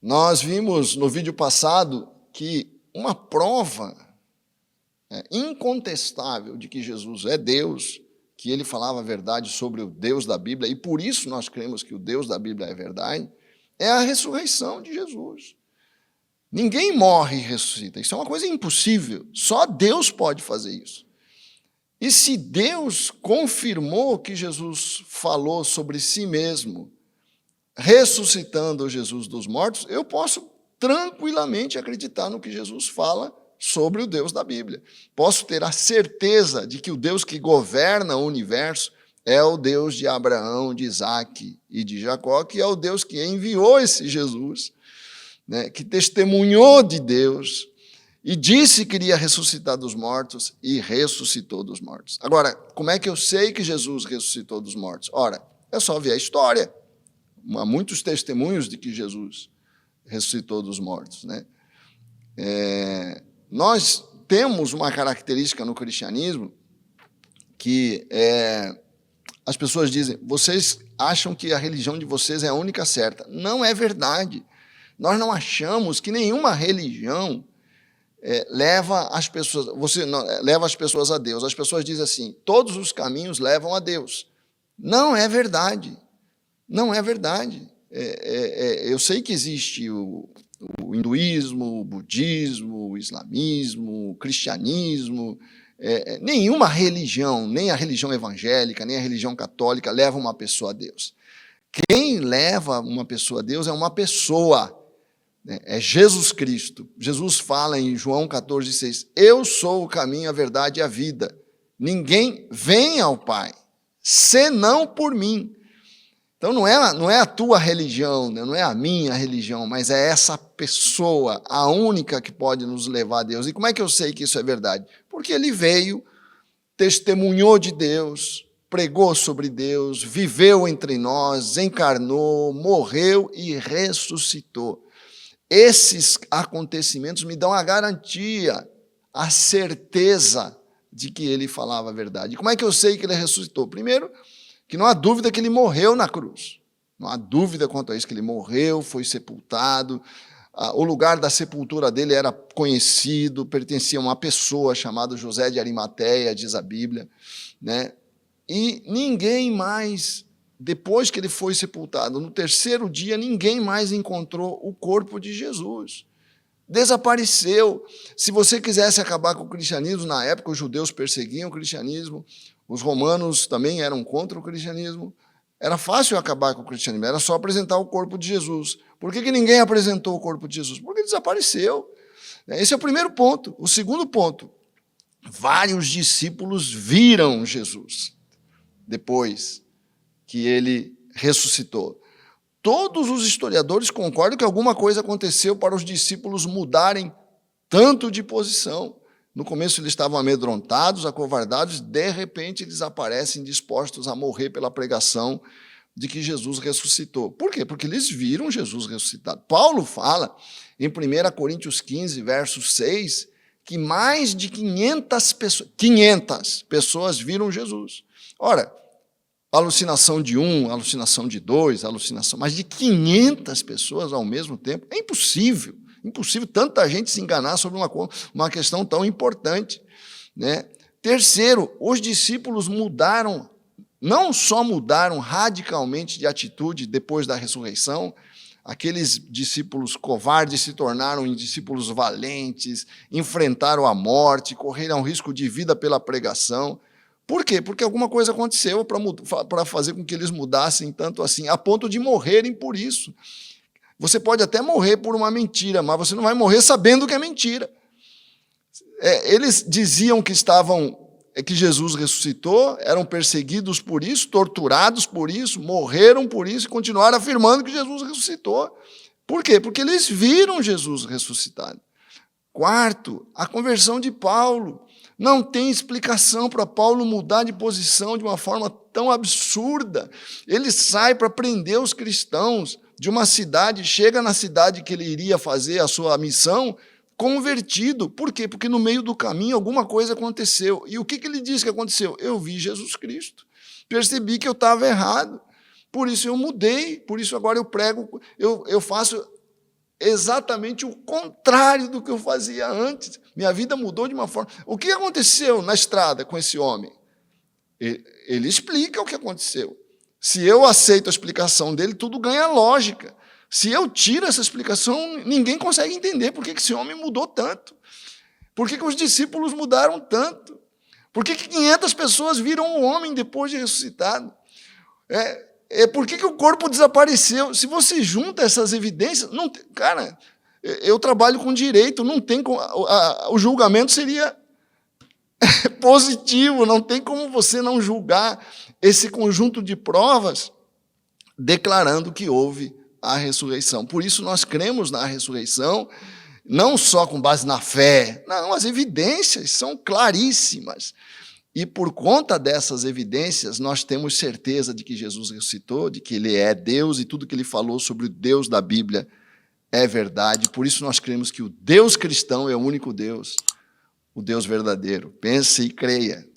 Nós vimos no vídeo passado que uma prova incontestável de que Jesus é Deus, que ele falava a verdade sobre o Deus da Bíblia, e por isso nós cremos que o Deus da Bíblia é verdade, é a ressurreição de Jesus. Ninguém morre e ressuscita, isso é uma coisa impossível, só Deus pode fazer isso. E se Deus confirmou que Jesus falou sobre si mesmo, ressuscitando Jesus dos mortos, eu posso tranquilamente acreditar no que Jesus fala sobre o Deus da Bíblia. Posso ter a certeza de que o Deus que governa o universo é o Deus de Abraão, de Isaac e de Jacó, que é o Deus que enviou esse Jesus, né, que testemunhou de Deus e disse que iria ressuscitar dos mortos e ressuscitou dos mortos. Agora, como é que eu sei que Jesus ressuscitou dos mortos? Ora, é só ver a história. Há muitos testemunhos de que Jesus ressuscitou dos mortos, né? Nós temos uma característica no cristianismo que as pessoas dizem, vocês acham que a religião de vocês é a única certa. Não é verdade. Nós não achamos que nenhuma religião leva as pessoas a Deus. As pessoas dizem assim, todos os caminhos levam a Deus. Não é verdade. Não é verdade. Eu sei que existe o hinduísmo, o budismo, o islamismo, o cristianismo. Nenhuma religião, nem a religião evangélica, nem a religião católica leva uma pessoa a Deus. Quem leva uma pessoa a Deus é uma pessoa, né? É Jesus Cristo. Jesus fala em João 14,6, eu sou o caminho, a verdade e a vida. Ninguém vem ao Pai, senão por mim. Então não é a tua religião, não é a minha religião, mas é essa pessoa, a única que pode nos levar a Deus. E como é que eu sei que isso é verdade? Porque ele veio, testemunhou de Deus, pregou sobre Deus, viveu entre nós, encarnou, morreu e ressuscitou. Esses acontecimentos me dão a garantia, a certeza de que ele falava a verdade. E como é que eu sei que ele ressuscitou? Primeiro, que não há dúvida que ele morreu na cruz. Não há dúvida quanto a isso, que ele morreu, foi sepultado. O lugar da sepultura dele era conhecido, pertencia a uma pessoa chamada José de Arimateia, diz a Bíblia, né? E ninguém mais, depois que ele foi sepultado, no terceiro dia, ninguém mais encontrou o corpo de Jesus. Desapareceu. Se você quisesse acabar com o cristianismo, na época os judeus perseguiam o cristianismo, os romanos também eram contra o cristianismo. Era fácil acabar com o cristianismo, era só apresentar o corpo de Jesus. Por que ninguém apresentou o corpo de Jesus? Porque desapareceu. Esse é o primeiro ponto. O segundo ponto, vários discípulos viram Jesus depois que ele ressuscitou. Todos os historiadores concordam que alguma coisa aconteceu para os discípulos mudarem tanto de posição. No começo eles estavam amedrontados, acovardados, de repente eles aparecem dispostos a morrer pela pregação de que Jesus ressuscitou. Por quê? Porque eles viram Jesus ressuscitado. Paulo fala em 1 Coríntios 15, verso 6, que mais de 500 pessoas viram Jesus. Ora, alucinação de um, alucinação de dois, mas de 500 pessoas ao mesmo tempo, é impossível. Impossível tanta gente se enganar sobre uma questão tão importante, né? Terceiro, os discípulos mudaram, não só mudaram radicalmente de atitude depois da ressurreição, aqueles discípulos covardes se tornaram discípulos valentes, enfrentaram a morte, correram risco de vida pela pregação. Por quê? Porque alguma coisa aconteceu para fazer com que eles mudassem tanto assim, a ponto de morrerem por isso. Você pode até morrer por uma mentira, mas você não vai morrer sabendo que é mentira. Eles diziam que Jesus ressuscitou, eram perseguidos por isso, torturados por isso, morreram por isso e continuaram afirmando que Jesus ressuscitou. Por quê? Porque eles viram Jesus ressuscitado. Quarto, a conversão de Paulo. Não tem explicação para Paulo mudar de posição de uma forma tão absurda. Ele sai para prender os cristãos de uma cidade, chega na cidade que ele iria fazer a sua missão, convertido. Por quê? Porque no meio do caminho alguma coisa aconteceu. E o que ele disse que aconteceu? Eu vi Jesus Cristo. Percebi que eu estava errado. Por isso eu mudei, por isso agora eu prego, eu faço exatamente o contrário do que eu fazia antes. Minha vida mudou de uma forma. O que aconteceu na estrada com esse homem? Ele explica o que aconteceu. Se eu aceito a explicação dele, tudo ganha lógica. Se eu tiro essa explicação, ninguém consegue entender por que esse homem mudou tanto. Por que os discípulos mudaram tanto? Por que 500 pessoas viram o homem depois de ressuscitado? Por que o corpo desapareceu? Se você junta essas evidências, não tem, cara, eu trabalho com direito, não tem como, o julgamento seria positivo, não tem como você não julgar esse conjunto de provas declarando que houve a ressurreição. Por isso nós cremos na ressurreição, não só com base na fé, não, as evidências são claríssimas. E por conta dessas evidências, nós temos certeza de que Jesus ressuscitou, de que ele é Deus, e tudo que ele falou sobre o Deus da Bíblia é verdade. Por isso nós cremos que o Deus cristão é o único Deus, o Deus verdadeiro. Pense e creia.